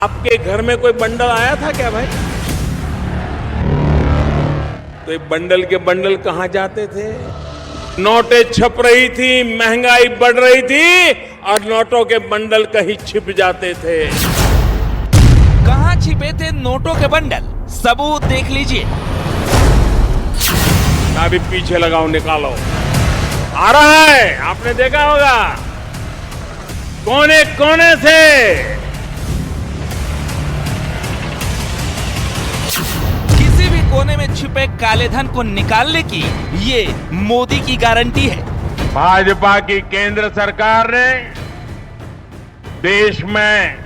आपके घर में कोई बंडल आया था क्या भाई? तो ये बंडल के बंडल कहां जाते थे? नोटें छप रही थी, महंगाई बढ़ रही थी और नोटों के बंडल कहीं छिप जाते थे। कहां छिपे थे नोटों के बंडल? सबूत देख लीजिए। अभी पीछे लगाओ, निकालो। आ रहा है, आपने देखा होगा कोने कोने से। किसी भी कोने में छिपे काले धन को निकालने की ये मोदी की गारंटी है। भाजपा की केंद्र सरकार ने देश में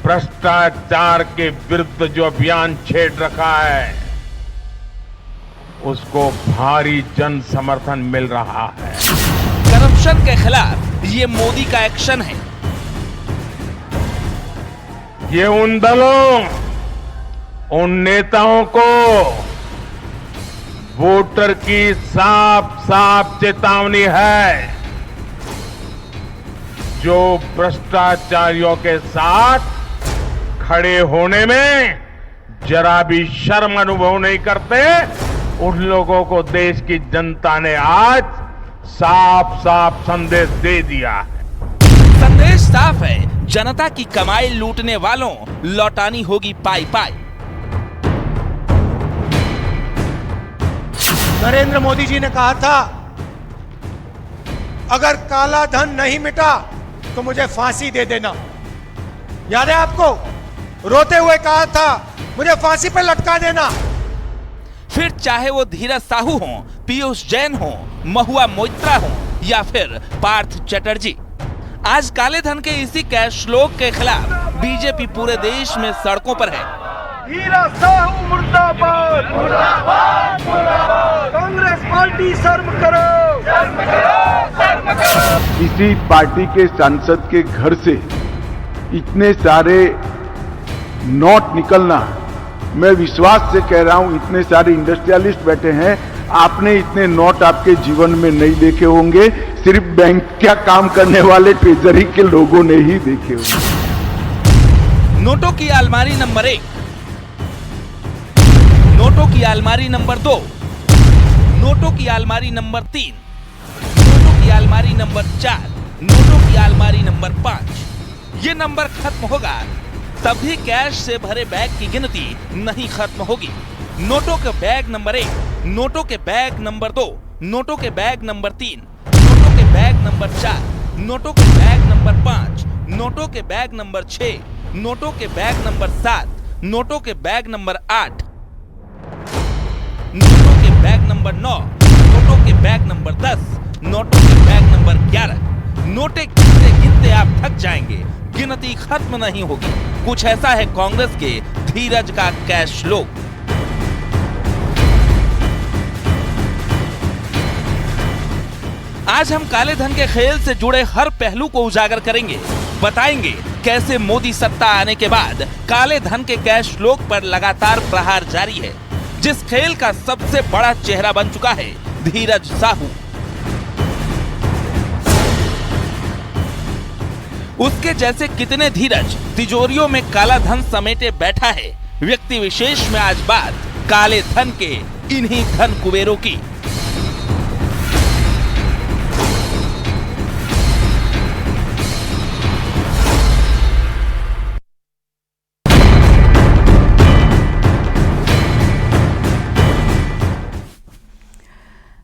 भ्रष्टाचार के विरुद्ध जो अभियान छेड़ रखा है उसको भारी जन समर्थन मिल रहा है। करप्शन के खिलाफ ये मोदी का एक्शन है। ये उन दलों, उन नेताओं को वोटर की साफ साफ चेतावनी है जो भ्रष्टाचारियों के साथ खड़े होने में जरा भी शर्म अनुभव नहीं करते। उन लोगों को देश की जनता ने आज साफ साफ संदेश दे दिया है। संदेश साफ है, जनता की कमाई लूटने वालों लौटानी होगी पाई पाई। नरेंद्र मोदी जी ने कहा था अगर काला धन नहीं मिटा तो मुझे फांसी दे देना। याद है आपको? रोते हुए कहा था मुझे फांसी पर लटका देना। फिर चाहे वो धीरज साहू हो, पीयूष जैन हो, महुआ मोइत्रा हो या फिर पार्थ चटर्जी, आज काले धन के इसी कैश फ्लो के खिलाफ बीजेपी पूरे देश में सड़कों पर है। धीरज साहू मुर्दाबाद, मुर्दाबाद, मुर्दाबाद। कांग्रेस पार्टी शर्म करो, शर्म करो, शर्म करो। किसी पार्टी के सांसद के घर से इतने सारे नोट निकलना, मैं विश्वास से कह रहा हूं, इतने सारे इंडस्ट्रियलिस्ट बैठे हैं, आपने इतने नोट आपके जीवन में नहीं देखे होंगे। सिर्फ बैंक का काम करने वाले ट्रेजरी के लोगों ने ही देखे होंगे। नोटों की अलमारी नंबर 1, नोटों की अलमारी नंबर 2, नोटों की अलमारी नंबर 3, नोटों की अलमारी नंबर 4, नोटों की अलमारी नंबर 5। ये नंबर खत्म होगा तभी कैश से भरे बैग की गिनती नहीं खत्म होगी। नोटों के बैग नंबर 1, नोटों के बैग नंबर 2, नोटों के बैग नंबर 3, नोटों के बैग नंबर 4, नोटों के बैग नंबर 5, नोटों के बैग नंबर 6, नोटों के बैग नंबर 7, नोटों के बैग नंबर 8, नोटों के बैग नंबर 9, नोटों के बैग नंबर 10, नोटों के बैग नंबर 11। नोटे गिनते गिनते आप थक जाएंगे, गिनती खत्म नहीं होगी। कुछ ऐसा है कांग्रेस के धीरज का कैश फ्लो। आज हम काले धन के खेल से जुड़े हर पहलू को उजागर करेंगे, बताएंगे कैसे मोदी सत्ता आने के बाद काले धन के कैश फ्लो पर लगातार प्रहार जारी है। जिस खेल का सबसे बड़ा चेहरा बन चुका है धीरज साहू, उसके जैसे कितने धीरज तिजोरियों में काला धन समेटे बैठा है। व्यक्ति विशेष में आज बात काले धन के इन्हीं धन कुबेरों की।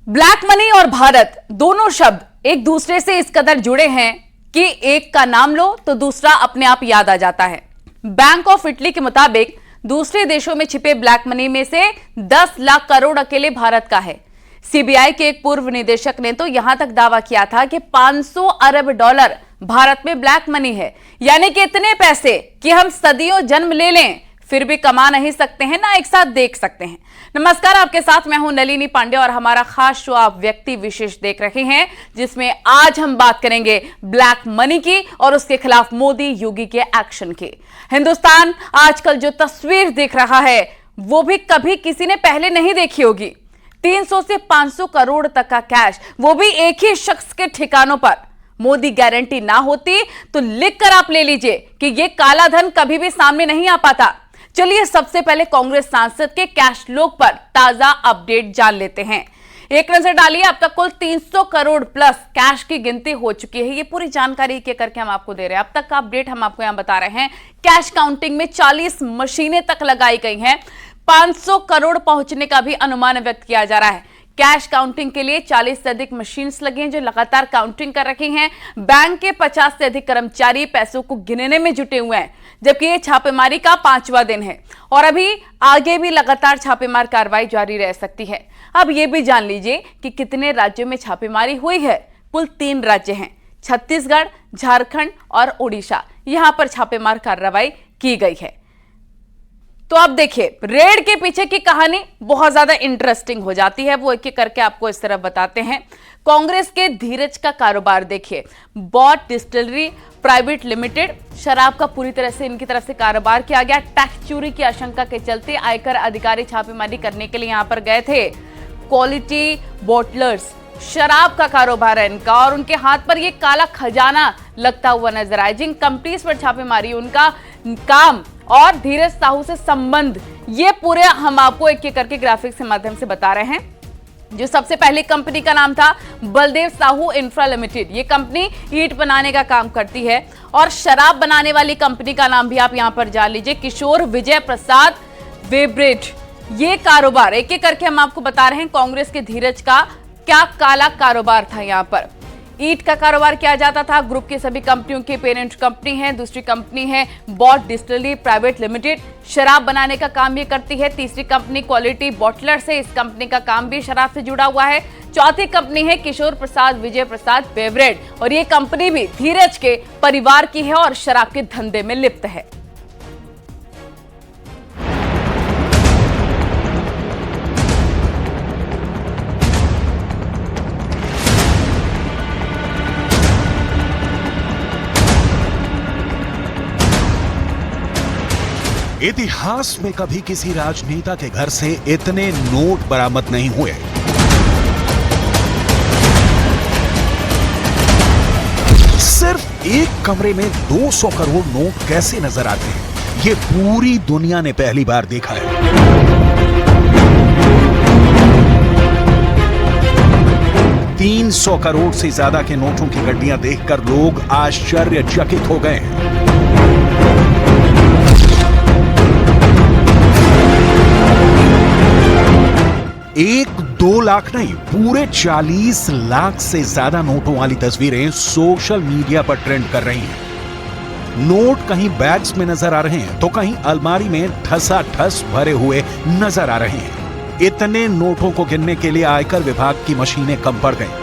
ब्लैक मनी और भारत दोनों शब्द एक दूसरे से इस कदर जुड़े हैं कि एक का नाम लो तो दूसरा अपने आप याद आ जाता है। बैंक ऑफ इटली के मुताबिक दूसरे देशों में छिपे ब्लैक मनी में से 10 लाख करोड़ अकेले भारत का है। सीबीआई के एक पूर्व निदेशक ने तो यहां तक दावा किया था कि 500 अरब डॉलर भारत में ब्लैक मनी है, यानी कि इतने पैसे कि हम सदियों जन्म ले लें फिर भी कमा नहीं सकते हैं, ना एक साथ देख सकते हैं। नमस्कार, आपके साथ मैं हूं नलिनी पांडे और हमारा खास शो आप व्यक्ति विशेष देख रहे हैं, जिसमें आज हम बात करेंगे ब्लैक मनी की और उसके खिलाफ मोदी योगी के एक्शन की। हिंदुस्तान आजकल जो तस्वीर देख रहा है वो भी कभी किसी ने पहले नहीं देखी होगी। 300 से 500 करोड़ तक का कैश, वो भी एक ही शख्स के ठिकानों पर। मोदी गारंटी ना होती तो लिखकर आप ले लीजिए कि यह काला धन कभी भी सामने नहीं आ पाता। चलिए सबसे पहले कांग्रेस सांसद के कैश लोग पर ताजा अपडेट जान लेते हैं। एक नजर डालिए, अब तक कुल 300 करोड़ प्लस कैश की गिनती हो चुकी है। ये पूरी जानकारी एक करके हम आपको दे रहे हैं। अब तक का अपडेट हम आपको यहां बता रहे हैं। कैश काउंटिंग में 40 मशीनें तक लगाई गई हैं। 500 करोड़ पहुंचने का भी अनुमान व्यक्त किया जा रहा है। कैश काउंटिंग के लिए 40 से अधिक मशीन्स लगी हैं जो लगातार काउंटिंग कर रही हैं। बैंक के 50 से अधिक कर्मचारी पैसों को गिनने में जुटे हुए हैं, जबकि ये छापेमारी का 5वां दिन है और अभी आगे भी लगातार छापेमार कार्रवाई जारी रह सकती है। अब यह भी जान लीजिए कि कितने राज्यों में छापेमारी हुई है। कुल 3 राज्य हैं, छत्तीसगढ़, झारखंड और ओडिशा। यहां पर छापेमार कार्रवाई की गई है। तो अब देखिए, रेड के पीछे की कहानी बहुत ज्यादा इंटरेस्टिंग हो जाती है। वो एक एक करके आपको इस तरह बताते हैं। कांग्रेस के धीरज का कारोबार देखिए। बॉट डिस्टिलरी प्राइवेट लिमिटेड, शराब का पूरी तरह से इनकी तरफ से कारोबार किया गया। टैक्स चोरी की आशंका के चलते आयकर अधिकारी छापेमारी करने के लिए यहां पर गए थे। क्वालिटी बॉटलर्स, शराब का कारोबार है इनका और उनके हाथ पर यह काला खजाना लगता हुआ नजर आया। जिन कंपनीज पर छापेमारी, उनका काम और धीरज साहू से संबंध, ये पूरे हम आपको एक एक करके ग्राफिक्स के माध्यम से बता रहे हैं। जो सबसे पहले कंपनी का नाम था बलदेव साहू इंफ्रा लिमिटेड। ये कंपनी ईंट बनाने का काम करती है और शराब बनाने वाली कंपनी का नाम भी आप यहां पर जान लीजिए, किशोर विजय प्रसाद वेब्रेड। ये कारोबार एक एक करके हम आपको बता रहे हैं। कांग्रेस के धीरज का क्या काला कारोबार था। यहां पर ईंट का कारोबार किया जाता था। ग्रुप की सभी कंपनियों की पेरेंट कंपनी है। दूसरी कंपनी है बॉट डिस्टिलरी प्राइवेट लिमिटेड, शराब बनाने का काम भी करती है। तीसरी कंपनी क्वालिटी बॉटलर से, इस कंपनी का काम भी शराब से जुड़ा हुआ है। चौथी कंपनी है किशोर प्रसाद विजय प्रसाद बेवरेड और ये कंपनी भी धीरज के परिवार की है और शराब के धंधे में लिप्त है। इतिहास में कभी किसी राजनेता के घर से इतने नोट बरामद नहीं हुए। सिर्फ एक कमरे में 200 करोड़ नोट कैसे नजर आते हैं, ये पूरी दुनिया ने पहली बार देखा है। $300 करोड़ से ज्यादा के नोटों की गड्डियां देखकर लोग आश्चर्यचकित हो गए हैं। 1-2 लाख नहीं, पूरे 40 लाख से ज्यादा नोटों वाली तस्वीरें सोशल मीडिया पर ट्रेंड कर रही हैं। नोट कहीं बैग्स में नजर आ रहे हैं तो कहीं अलमारी में ठसाठस भरे हुए नजर आ रहे हैं। इतने नोटों को गिनने के लिए आयकर विभाग की मशीनें कम पड़ गई।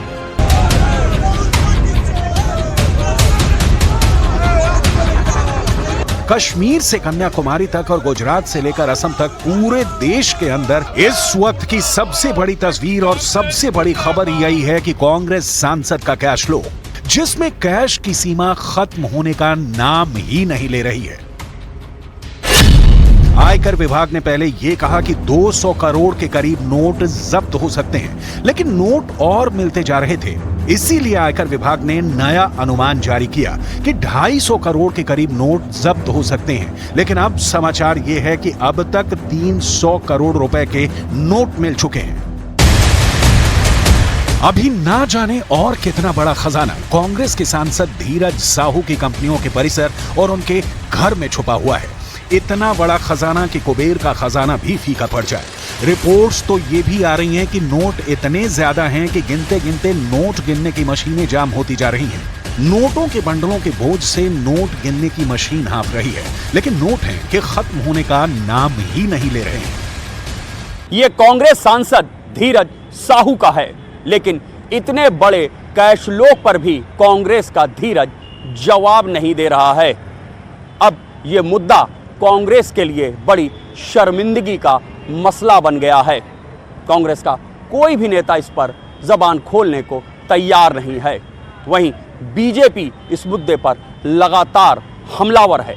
कश्मीर से कन्याकुमारी तक और गुजरात से लेकर असम तक पूरे देश के अंदर इस वक्त की सबसे बड़ी तस्वीर और सबसे बड़ी खबर यही है कि कांग्रेस सांसद का कैश फ्लो, जिसमें कैश की सीमा खत्म होने का नाम ही नहीं ले रही है। आयकर विभाग ने पहले यह कहा कि 200 करोड़ के करीब नोट जब्त हो सकते हैं, लेकिन नोट और मिलते जा रहे थे। इसीलिए आयकर विभाग ने नया अनुमान जारी किया कि 250 करोड़ के करीब नोट जब्त हो सकते हैं। लेकिन अब समाचार यह है कि अब तक 300 करोड़ रुपए के नोट मिल चुके हैं। अभी ना जाने और कितना बड़ा खजाना कांग्रेस के सांसद धीरज साहू की कंपनियों के परिसर और उनके घर में छुपा हुआ है। इतना बड़ा खजाना कि कुबेर का खजाना भी फीका पड़ जाए। रिपोर्ट्स तो ये भी आ रही हैं कि नोट इतने ज्यादा हैं कि गिनते गिनते नोट गिनने की मशीनें जाम होती जा रही हैं। नोटों के बंडलों के बोझ से नोट गिनने की मशीन हाँफ रही है, लेकिन नोट हैं कि खत्म होने का नाम ही नहीं ले रहे हैं। ये कांग्रेस सांसद धीरज साहू का है, लेकिन इतने बड़े कैश लोग पर भी कांग्रेस का धीरज जवाब नहीं दे रहा है। अब ये मुद्दा कांग्रेस के लिए बड़ी शर्मिंदगी का मसला बन गया है। कांग्रेस का कोई भी नेता इस पर जबान खोलने को तैयार नहीं है। वहीं बीजेपी इस मुद्दे पर लगातार हमलावर है।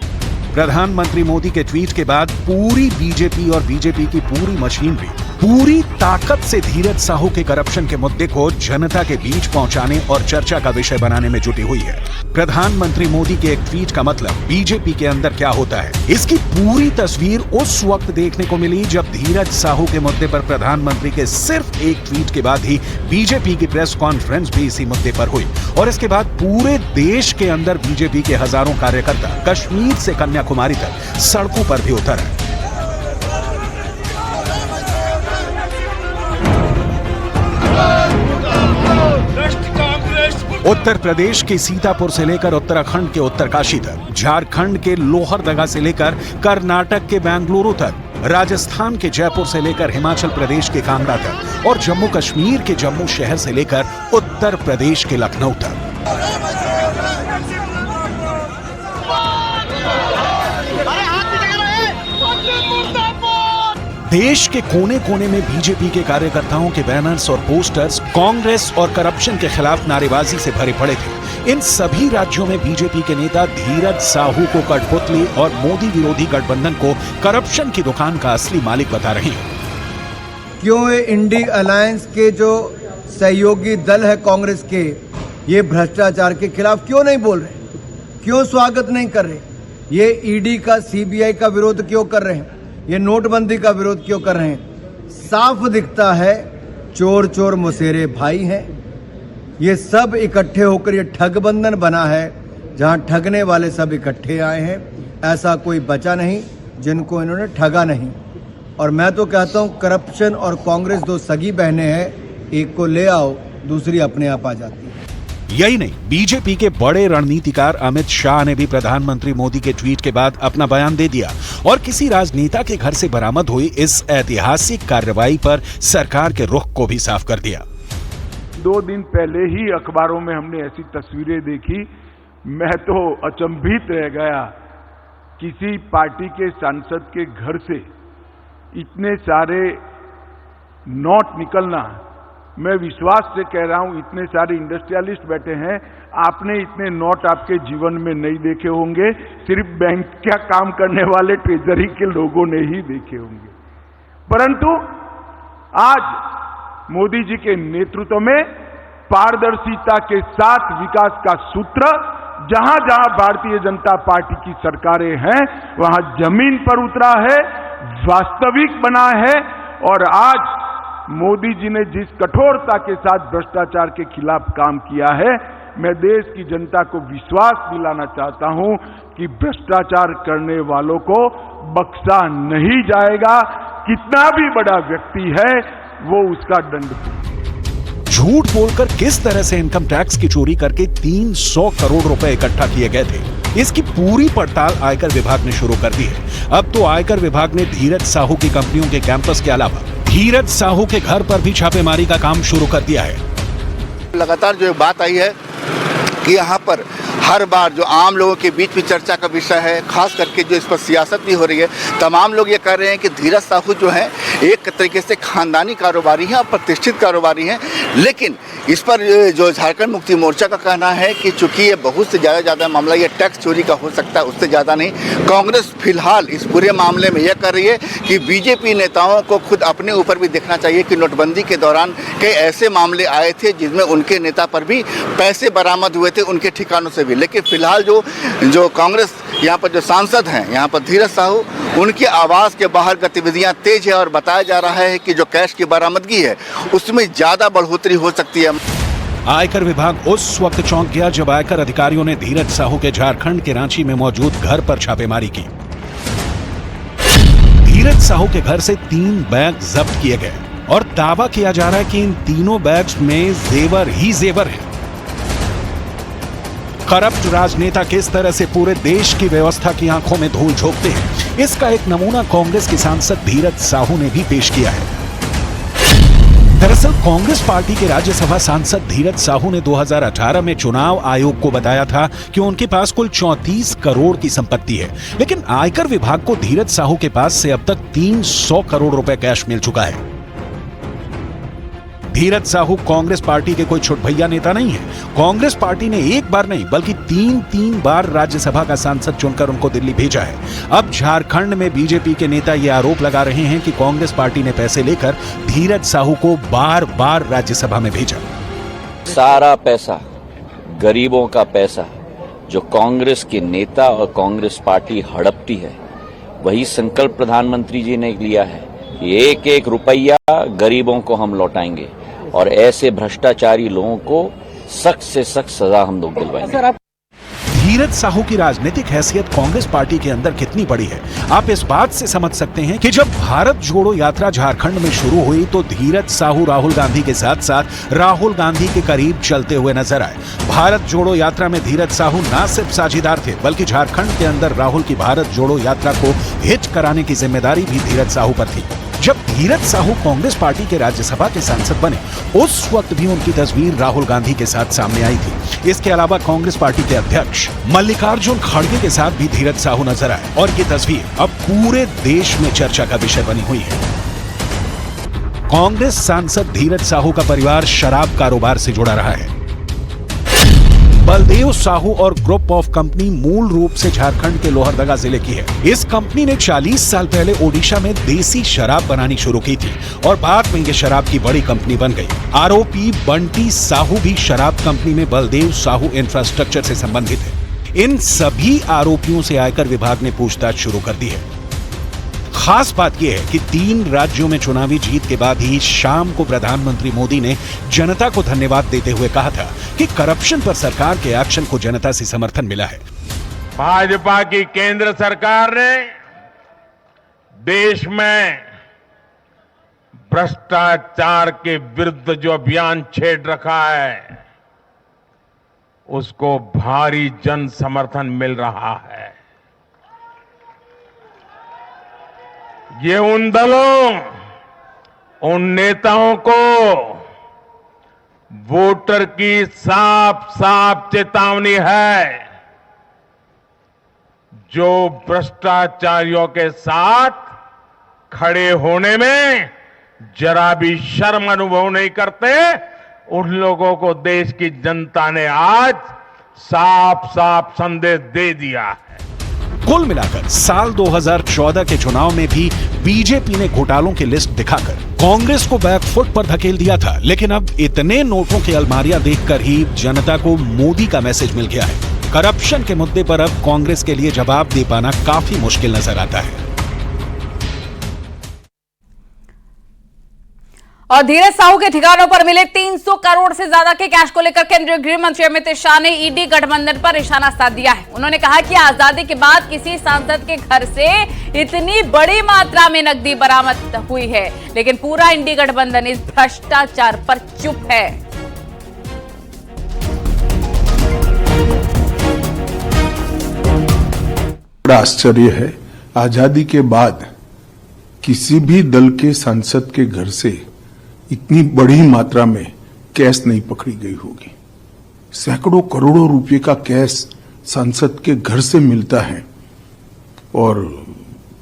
प्रधानमंत्री मोदी के ट्वीट के बाद पूरी बीजेपी और बीजेपी की पूरी मशीनरी पूरी ताकत से धीरज साहू के करप्शन के मुद्दे को जनता के बीच पहुंचाने और चर्चा का विषय बनाने में जुटी हुई है। प्रधानमंत्री मोदी के एक ट्वीट का मतलब बीजेपी के अंदर क्या होता है, इसकी पूरी तस्वीर उस वक्त देखने को मिली जब धीरज साहू के मुद्दे पर प्रधानमंत्री के सिर्फ एक ट्वीट के बाद ही बीजेपी की प्रेस कॉन्फ्रेंस भी इसी मुद्दे पर हुई और इसके बाद पूरे देश के अंदर बीजेपी के हजारों कार्यकर्ता कश्मीर से कन्याकुमारी तक सड़कों पर भी उतर आए। उत्तर प्रदेश के सीतापुर से लेकर उत्तराखंड के उत्तरकाशी तक, झारखंड के लोहरदगा से लेकर कर्नाटक के बेंगलुरु तक, राजस्थान के जयपुर से लेकर हिमाचल प्रदेश के कांगड़ा तक और जम्मू कश्मीर के जम्मू शहर से लेकर उत्तर प्रदेश के लखनऊ तक। देश के कोने कोने में बीजेपी के कार्यकर्ताओं के बैनर्स और पोस्टर्स कांग्रेस और करप्शन के खिलाफ नारेबाजी से भरे पड़े थे। इन सभी राज्यों में बीजेपी के नेता धीरज साहू को कठपुतली और मोदी विरोधी गठबंधन को करप्शन की दुकान का असली मालिक बता रहे हैं। क्यों ये इंडी अलायंस के जो सहयोगी दल है कांग्रेस के, ये भ्रष्टाचार के खिलाफ क्यों नहीं बोल रहे, क्यों स्वागत नहीं कर रहे, ये ईडी का सीबीआई का विरोध क्यों कर रहे हैं, ये नोटबंदी का विरोध क्यों कर रहे हैं? साफ दिखता है चोर चोर मुसेरे भाई हैं। ये सब इकट्ठे होकर ये ठग बंधन बना है, जहां ठगने वाले सब इकट्ठे आए हैं। ऐसा कोई बचा नहीं जिनको इन्होंने ठगा नहीं। और मैं तो कहता हूं करप्शन और कांग्रेस दो सगी बहनें हैं, एक को ले आओ दूसरी अपने आप आ जाती है। यही नहीं, बीजेपी के बड़े रणनीतिकार अमित शाह ने भी प्रधानमंत्री मोदी के ट्वीट के बाद अपना बयान दे दिया और किसी राजनेता के घर से बरामद हुई इस ऐतिहासिक कार्रवाई पर सरकार के रुख को भी साफ कर दिया। 2 दिन पहले ही अखबारों में हमने ऐसी तस्वीरें देखी, मैं तो अचंभित रह गया। किसी पार्टी के सांसद के घर से इतने सारे नोट निकलना, मैं विश्वास से कह रहा हूं, इतने सारे इंडस्ट्रियलिस्ट बैठे हैं, आपने इतने नोट आपके जीवन में नहीं देखे होंगे, सिर्फ बैंक का काम करने वाले ट्रेजरी के लोगों ने ही देखे होंगे। परंतु आज मोदी जी के नेतृत्व में पारदर्शिता के साथ विकास का सूत्र जहां जहां भारतीय जनता पार्टी की सरकारें हैं वहां जमीन पर उतरा है, वास्तविक बना है। और आज मोदी जी ने जिस कठोरता के साथ भ्रष्टाचार के खिलाफ काम किया है, मैं देश की जनता को विश्वास दिलाना चाहता हूं कि भ्रष्टाचार करने वालों को बख्शा नहीं जाएगा। कितना भी बड़ा व्यक्ति है वो उसका दंड। झूठ बोलकर किस तरह से इनकम टैक्स की चोरी करके 300 करोड़ रुपए इकट्ठा किए गए थे, इसकी पूरी पड़ताल आयकर विभाग ने शुरू कर दी है। अब तो आयकर विभाग ने धीरज साहू की कंपनियों के कैंपस के अलावा धीरज साहू के घर पर भी छापेमारी का काम शुरू कर दिया है। लगातार जो बात आई है कि यहाँ पर हर बार जो आम लोगों के बीच में चर्चा का विषय है, खास करके जो इस पर सियासत भी हो रही है, तमाम लोग ये कह रहे हैं कि धीरज साहू जो है एक तरीके से खानदानी कारोबारी हैं और प्रतिष्ठित कारोबारी हैं। लेकिन इस पर जो झारखंड मुक्ति मोर्चा का कहना है कि चूंकि ये बहुत से ज़्यादा मामला ये टैक्स चोरी का हो सकता है, उससे ज़्यादा नहीं। कांग्रेस फिलहाल इस पूरे मामले में यह कर रही है कि बीजेपी नेताओं को खुद अपने ऊपर भी देखना चाहिए कि नोटबंदी के दौरान कई ऐसे मामले आए थे जिसमें उनके नेता पर भी पैसे बरामद हुए थे उनके ठिकानों से भी। लेकिन फिलहाल जो कांग्रेस यहाँ पर जो सांसद हैं, यहाँ पर धीरज साहू, उनके आवास के बाहर गतिविधियां तेज है और बताया जा रहा है कि जो कैश की बरामदगी है उसमें ज्यादा बढ़ोतरी हो सकती है। आयकर विभाग उस वक्त चौंक गया जब आयकर अधिकारियों ने धीरज साहू के झारखंड के रांची में मौजूद घर पर छापेमारी की। धीरज साहू के घर से 3 बैग जब्त किए गए और दावा किया जा रहा है कि इन तीनों बैग्स में जेवर ही जेवर है। करप्ट राजनेता किस तरह से पूरे देश की व्यवस्था की आंखों में धूल झोंकते हैं, इसका एक नमूना कांग्रेस के सांसद धीरज साहू ने भी पेश किया है। दरअसल कांग्रेस पार्टी के राज्यसभा सांसद धीरज साहू ने 2018 में चुनाव आयोग को बताया था कि उनके पास कुल 34 करोड़ की संपत्ति है, लेकिन आयकर विभाग को धीरज साहू के पास से अब तक 300 करोड़ रुपए कैश मिल चुका है। धीरज साहू कांग्रेस पार्टी के कोई छुटभैया नेता नहीं है। कांग्रेस पार्टी ने एक बार नहीं बल्कि तीन बार राज्यसभा का सांसद चुनकर उनको दिल्ली भेजा है। अब झारखंड में बीजेपी के नेता ये आरोप लगा रहे हैं कि कांग्रेस पार्टी ने पैसे लेकर धीरज साहू को बार बार राज्यसभा में भेजा। सारा पैसा, गरीबों का पैसा जो कांग्रेस के नेता और कांग्रेस पार्टी हड़पती है, वही संकल्प प्रधानमंत्री जी ने लिया है। एक एक रुपया गरीबों को हम लौटाएंगे और ऐसे भ्रष्टाचारी लोगों को सख्त से सख्त सजा हम लोग दिलवाएंगे। धीरज साहू की राजनीतिक हैसियत कांग्रेस पार्टी के अंदर कितनी बड़ी है, आप इस बात से समझ सकते हैं कि जब भारत जोड़ो यात्रा झारखंड में शुरू हुई तो धीरज साहू राहुल गांधी के साथ साथ राहुल गांधी के करीब चलते हुए नजर आए। भारत जोड़ो यात्रा में धीरज साहू न सिर्फ साझेदार थे बल्कि झारखंड के अंदर राहुल की भारत जोड़ो यात्रा को हिट कराने की जिम्मेदारी भी धीरज साहू पर थी। जब धीरज साहू कांग्रेस पार्टी के राज्यसभा के सांसद बने उस वक्त भी उनकी तस्वीर राहुल गांधी के साथ सामने आई थी। इसके अलावा कांग्रेस पार्टी के अध्यक्ष मल्लिकार्जुन खड़गे के साथ भी धीरज साहू नजर आए और ये तस्वीर अब पूरे देश में चर्चा का विषय बनी हुई है। कांग्रेस सांसद धीरज साहू का परिवार शराब कारोबार से जुड़ा रहा है। बलदेव साहू और ग्रुप ऑफ कंपनी मूल रूप से झारखंड के लोहरदगा जिले की है। इस कंपनी ने 40 साल पहले ओडिशा में देसी शराब बनानी शुरू की थी और बाद में ये शराब की बड़ी कंपनी बन गई। आरोपी बंटी साहू भी शराब कंपनी में बलदेव साहू इंफ्रास्ट्रक्चर से संबंधित है। इन सभी आरोपियों से आयकर विभाग ने पूछताछ शुरू कर दी है। खास बात यह है कि 3 राज्यों में चुनावी जीत के बाद ही शाम को प्रधानमंत्री मोदी ने जनता को धन्यवाद देते हुए कहा था कि करप्शन पर सरकार के एक्शन को जनता से समर्थन मिला है। भाजपा की केंद्र सरकार ने देश में भ्रष्टाचार के विरुद्ध जो अभियान छेड़ रखा है उसको भारी जन समर्थन मिल रहा है। ये उन दलों, उन नेताओं को वोटर की साफ साफ चेतावनी है जो भ्रष्टाचारियों के साथ खड़े होने में जरा भी शर्म अनुभव नहीं करते। उन लोगों को देश की जनता ने आज साफ साफ संदेश दे दिया है। कुल मिलाकर साल 2014 के चुनाव में भी बीजेपी ने घोटालों की लिस्ट दिखाकर कांग्रेस को बैकफुट पर धकेल दिया था, लेकिन अब इतने नोटों की अलमारियां देखकर ही जनता को मोदी का मैसेज मिल गया है। करप्शन के मुद्दे पर अब कांग्रेस के लिए जवाब दे पाना काफी मुश्किल नजर आता है। और धीरज साहू के ठिकानों पर मिले 300 करोड़ से ज्यादा के कैश को लेकर केंद्रीय गृह मंत्री अमित शाह ने ईडी गठबंधन पर निशाना साध दिया है। उन्होंने कहा कि आजादी के बाद किसी सांसद के घर से इतनी बड़ी मात्रा में नकदी बरामद हुई है, लेकिन पूरा इंडी गठबंधन इस भ्रष्टाचार पर चुप है। बड़ा आश्चर्य है, आजादी के बाद किसी भी दल के सांसद के घर से इतनी बड़ी मात्रा में कैश नहीं पकड़ी गई होगी। सैकड़ों करोड़ों रुपए का कैश सांसद के घर से मिलता है और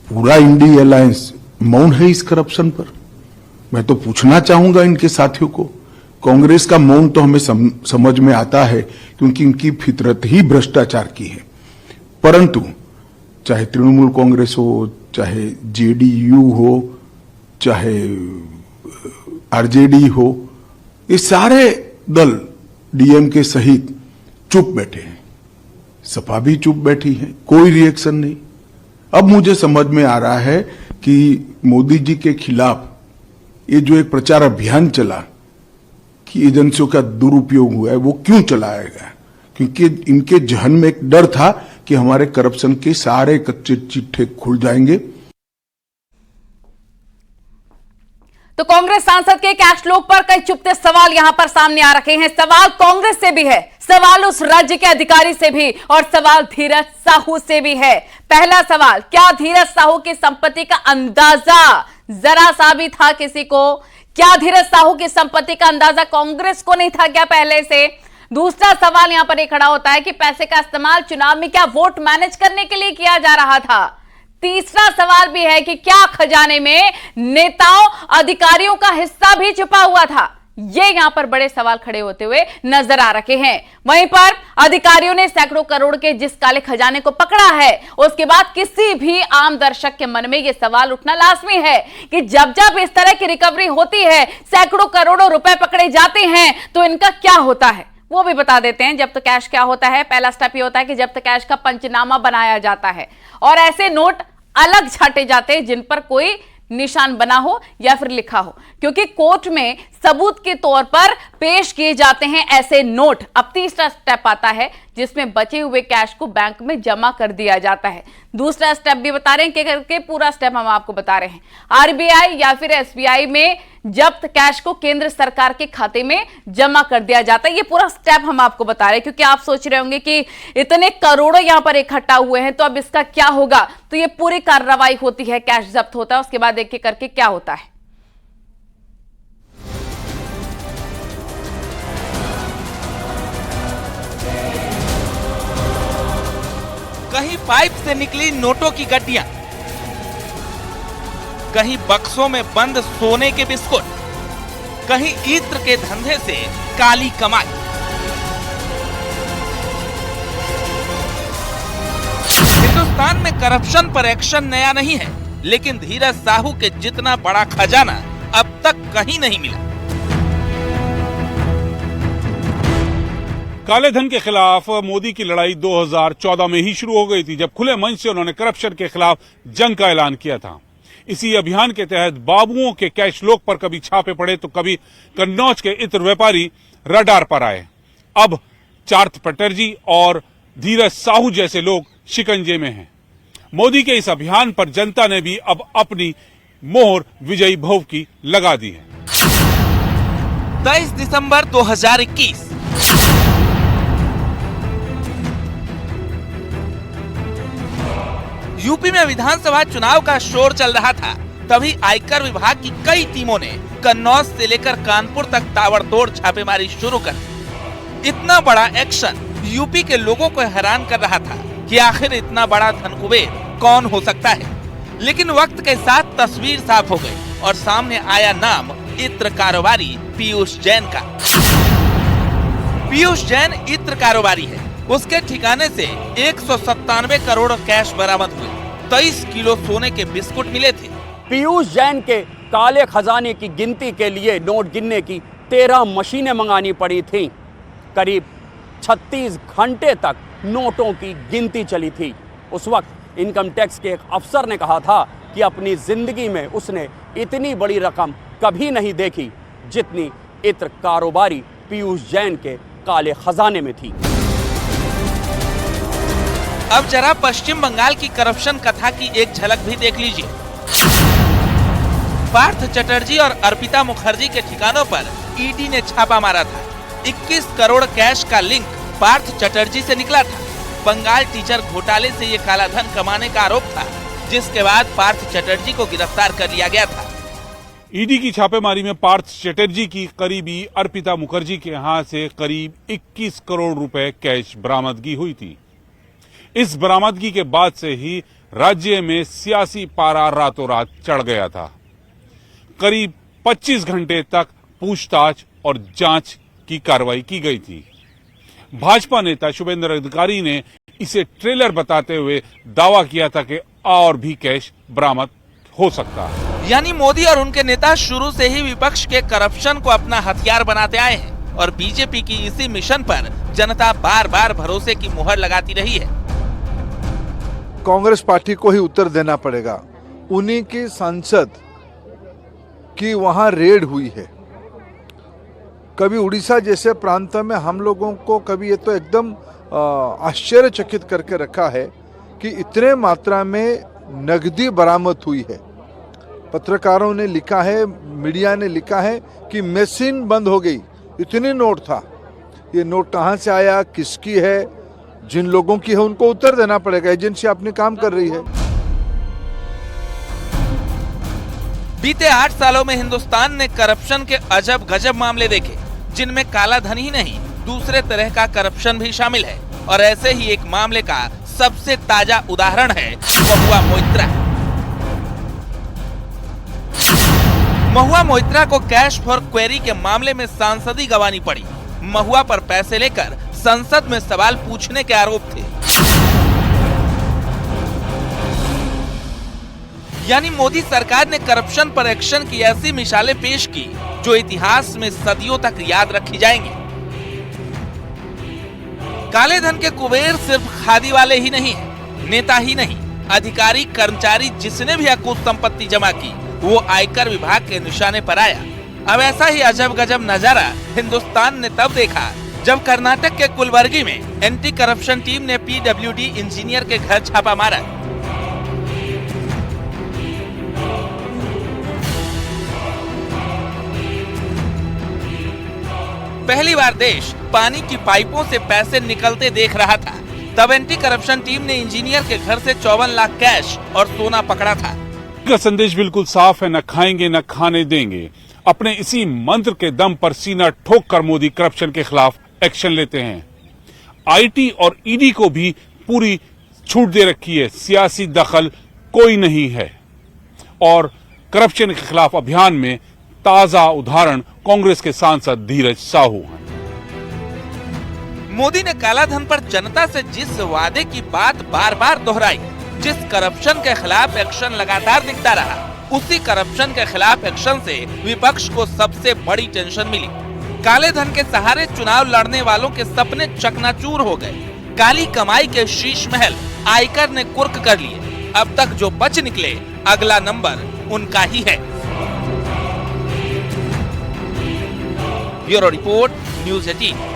पूरा इंडी अलायंस मौन है इस करप्शन पर। मैं तो पूछना चाहूंगा इनके साथियों को, कांग्रेस का मौन तो हमें समझ में आता है क्योंकि इनकी फितरत ही भ्रष्टाचार की है, परंतु चाहे तृणमूल कांग्रेस हो, चाहे जेडीयू हो, चाहे आरजेडी हो, ये सारे दल डीएमके सहित चुप बैठे हैं। सपा भी चुप बैठी है, कोई रिएक्शन नहीं। अब मुझे समझ में आ रहा है कि मोदी जी के खिलाफ ये जो एक प्रचार अभियान चला कि एजेंसियों का दुरुपयोग हुआ है, वो क्यों चलाया गया, क्योंकि इनके जहन में एक डर था कि हमारे करप्शन के सारे कच्चे चिट्ठे खुल जाएंगे। तो कांग्रेस सांसद के कैश फ्लो पर कई चुपते सवाल यहां पर सामने आ रखे हैं। सवाल कांग्रेस से भी है, सवाल उस राज्य के अधिकारी से भी, और सवाल धीरज साहू से भी है। पहला सवाल, क्या धीरज साहू की संपत्ति का अंदाजा जरा सा भी था किसी को? क्या धीरज साहू की संपत्ति का अंदाजा कांग्रेस को नहीं था क्या पहले से? दूसरा सवाल यहां पर यह खड़ा होता है कि पैसे का इस्तेमाल चुनाव में क्या वोट मैनेज करने के लिए किया जा रहा था? तीसरा सवाल भी है कि क्या खजाने में नेताओं अधिकारियों का हिस्सा भी छुपा हुआ था? ये यहां पर बड़े सवाल खड़े होते हुए नजर आ रहे हैं। वहीं पर अधिकारियों ने सैकड़ों करोड़ के जिस काले खजाने को पकड़ा है, उसके बाद किसी भी आम दर्शक के मन में यह सवाल उठना लाजमी है कि जब जब इस तरह की रिकवरी होती है, सैकड़ों करोड़ों रुपए पकड़े जाते हैं, तो इनका क्या होता है वो भी बता देते हैं। जब्त कैश क्या होता है? पहला स्टेप ये होता है कि जब्त कैश का पंचनामा बनाया जाता है और ऐसे नोट अलग छाटे जाते हैं जिन पर कोई निशान बना हो या फिर लिखा हो, क्योंकि कोर्ट में सबूत के तौर पर पेश किए जाते हैं ऐसे नोट। अब तीसरा स्टेप आता है जिसमें बचे हुए कैश को बैंक में जमा कर दिया जाता है। दूसरा स्टेप भी बता रहे हैं कि करके पूरा स्टेप हम आपको बता रहे हैं। आरबीआई या फिर एसबीआई में जब्त कैश को केंद्र सरकार के खाते में जमा कर दिया जाता है। ये पूरा स्टेप हम आपको बता रहे हैं क्योंकि आप सोच रहे होंगे कि इतने करोड़ों यहां पर इकट्ठा हुए हैं तो अब इसका क्या होगा। तो ये पूरी कार्रवाई होती है, कैश जब्त होता है, उसके बाद एक एक करके क्या होता है। कहीं पाइप से निकली नोटों की गड्डियां, कहीं बक्सों में बंद सोने के बिस्कुट, कहीं इत्र के धंधे से काली कमाई। हिंदुस्तान में करप्शन पर एक्शन नया नहीं है, लेकिन धीरज साहू के जितना बड़ा खजाना अब तक कहीं नहीं मिला। काले धन के खिलाफ मोदी की लड़ाई 2014 में ही शुरू हो गई थी, जब खुले मंच से उन्होंने करप्शन के खिलाफ जंग का ऐलान किया था। इसी अभियान के तहत बाबुओं के कैश लोक पर कभी छापे पड़े तो कभी कन्नौज के इत्र व्यापारी रडार पर आए। अब चार्थ चटर्जी और धीरज साहू जैसे लोग शिकंजे में हैं। मोदी के इस अभियान पर जनता ने भी अब अपनी मोहर विजयी भव की लगा दी है। 23 दिसंबर 2021 यूपी में विधानसभा चुनाव का शोर चल रहा था, तभी आयकर विभाग की कई टीमों ने कन्नौज से लेकर कानपुर तक ताबड़तोड़ छापेमारी शुरू कर दी। इतना बड़ा एक्शन यूपी के लोगों को हैरान कर रहा था कि आखिर इतना बड़ा धनकुबेर कौन हो सकता है। लेकिन वक्त के साथ तस्वीर साफ हो गई और सामने आया नाम इत्र कारोबारी पीयूष जैन का। पीयूष जैन इत्र कारोबारी है। उसके ठिकाने से 197 करोड़ कैश बरामद हुए। 23 किलो सोने के बिस्कुट मिले थे। पीयूष जैन के काले खजाने की गिनती के लिए नोट गिनने की 13 मशीनें मंगानी पड़ी थीं। करीब 36 घंटे तक नोटों की गिनती चली थी। उस वक्त इनकम टैक्स के एक अफसर ने कहा था कि अपनी जिंदगी में उसने इतनी बड़ी रकम कभी नहीं देखी जितनी इत्र कारोबारी पीयूष जैन के काले खजाने में थी। अब जरा पश्चिम बंगाल की करप्शन कथा की एक झलक भी देख लीजिए। पार्थ चटर्जी और अर्पिता मुखर्जी के ठिकानों पर ईडी ने छापा मारा था। 21 करोड़ कैश का लिंक पार्थ चटर्जी से निकला था। बंगाल टीचर घोटाले से ये काला धन कमाने का आरोप था, जिसके बाद पार्थ चटर्जी को गिरफ्तार कर लिया गया था। ईडी की छापेमारी में पार्थ चटर्जी की करीबी अर्पिता मुखर्जी के यहां से करीब 21 करोड़ रुपए कैश बरामदगी हुई थी। इस बरामदगी के बाद से ही राज्य में सियासी पारा रातों रात चढ़ गया था। करीब 25 घंटे तक पूछताछ और जांच की कार्रवाई की गई थी। भाजपा नेता शुभेंद्र अधिकारी ने इसे ट्रेलर बताते हुए दावा किया था कि और भी कैश बरामद हो सकता है। यानी मोदी और उनके नेता शुरू से ही विपक्ष के करप्शन को अपना हथियार बनाते आए हैं और बीजेपी की इसी मिशन पर जनता बार बार भरोसे की मुहर लगाती रही है। कांग्रेस पार्टी को ही उत्तर देना पड़ेगा। उन्हीं की सांसद की वहां रेड हुई है। कभी उड़ीसा जैसे प्रांत में हम लोगों को कभी ये तो एकदम आश्चर्यचकित करके रखा है कि इतने मात्रा में नकदी बरामद हुई है। पत्रकारों ने लिखा है, मीडिया ने लिखा है कि मशीन बंद हो गई, इतनी नोट था। ये नोट कहाँ से आया, किसकी है, जिन लोगों की है उनको उत्तर देना पड़ेगा। एजेंसी अपने काम कर रही है। बीते 8 सालों में हिंदुस्तान ने करप्शन के अजब गजब मामले देखे, जिनमें काला धन ही नहीं दूसरे तरह का करप्शन भी शामिल है। और ऐसे ही एक मामले का सबसे ताजा उदाहरण है महुआ मोइत्रा। महुआ मोइत्रा को कैश फॉर क्वेरी के मामले में सांसदी गंवानी पड़ी। महुआ पर पैसे लेकर संसद में सवाल पूछने के आरोप थे। यानी मोदी सरकार ने करप्शन पर एक्शन की ऐसी मिसालें पेश की जो इतिहास में सदियों तक याद रखी जाएंगी। काले धन के कुबेर सिर्फ खादी वाले ही नहीं है, नेता ही नहीं, अधिकारी कर्मचारी जिसने भी अकूत संपत्ति जमा की वो आयकर विभाग के निशाने पर आया। अब ऐसा ही अजब गजब नजारा हिंदुस्तान ने तब देखा जब कर्नाटक के कुलबर्गी में एंटी करप्शन टीम ने पीडब्ल्यूडी इंजीनियर के घर छापा मारा। पहली बार देश पानी की पाइपों से पैसे निकलते देख रहा था। तब एंटी करप्शन टीम ने इंजीनियर के घर से 54 लाख कैश और सोना पकड़ा था। का संदेश बिल्कुल साफ है, न खाएंगे न खाने देंगे। अपने इसी मंत्र के दम पर सीना ठोक कर मोदी करप्शन के खिलाफ एक्शन लेते हैं। आईटी और ईडी को भी पूरी छूट दे रखी है, सियासी दखल कोई नहीं है। और करप्शन के खिलाफ अभियान में ताजा उदाहरण कांग्रेस के सांसद धीरज साहू हैं। मोदी ने काला धन पर जनता से जिस वादे की बात बार बार दोहराई, जिस करप्शन के खिलाफ एक्शन लगातार दिखता रहा, उसी करप्शन के खिलाफ एक्शन से विपक्ष को सबसे बड़ी टेंशन मिली। काले धन के सहारे चुनाव लड़ने वालों के सपने चकनाचूर हो गए। काली कमाई के शीश महल आयकर ने कुर्क कर लिए। अब तक जो बच निकले, अगला नंबर उनका ही है। Bureau report, news 18।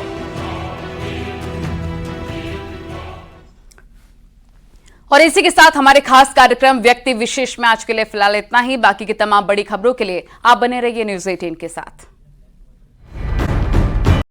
और इसी के साथ हमारे खास कार्यक्रम व्यक्ति विशेष में आज के लिए फिलहाल इतना ही। बाकी की तमाम बड़ी खबरों के लिए आप बने रहिए न्यूज़ 18 के साथ।